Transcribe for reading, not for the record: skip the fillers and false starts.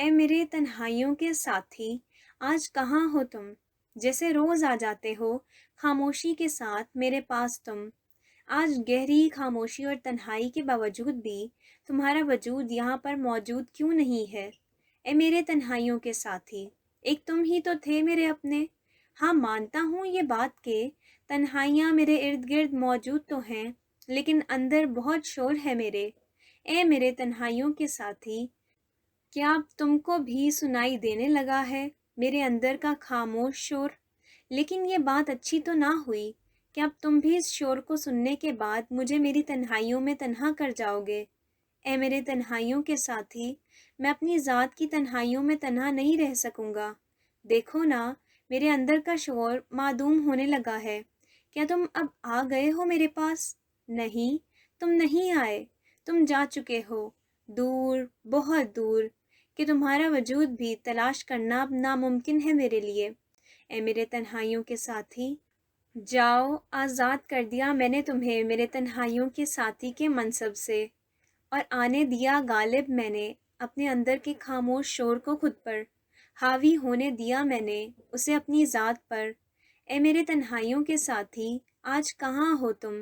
اے میرے تنہائیوں کے ساتھی، آج کہاں ہو تم؟ جیسے روز آ جاتے ہو خاموشی کے ساتھ میرے پاس تم۔ آج گہری خاموشی اور تنہائی کے باوجود بھی تمہارا وجود یہاں پر موجود کیوں نہیں ہے؟ اے میرے تنہائیوں کے ساتھی، ایک تم ہی تو تھے میرے اپنے۔ ہاں، مانتا ہوں یہ بات کہ تنہائیاں میرے ارد گرد موجود تو ہیں، لیکن اندر بہت شور ہے میرے۔ اے میرے تنہائیوں کے ساتھی، کیا اب تم کو بھی سنائی دینے لگا ہے میرے اندر کا خاموش شور؟ لیکن یہ بات اچھی تو نہ ہوئی کہ اب تم بھی اس شور کو سننے کے بعد مجھے میری تنہائیوں میں تنہا کر جاؤ گے۔ اے میرے تنہائیوں کے ساتھی، میں اپنی ذات کی تنہائیوں میں تنہا نہیں رہ سکوں گا۔ دیکھو نا، میرے اندر کا شور معدوم ہونے لگا ہے۔ کیا تم اب آ گئے ہو میرے پاس؟ نہیں، تم نہیں آئے، تم جا چکے ہو، دور، بہت دور، کہ تمہارا وجود بھی تلاش کرنا اب ناممکن ہے میرے لیے۔ اے میرے تنہائیوں کے ساتھی، جاؤ، آزاد کر دیا میں نے تمہیں میرے تنہائیوں کے ساتھی کے منصب سے، اور آنے دیا غالب میں نے اپنے اندر کے خاموش شور کو خود پر، حاوی ہونے دیا میں نے اسے اپنی ذات پر۔ اے میرے تنہائیوں کے ساتھی، آج کہاں ہو تم؟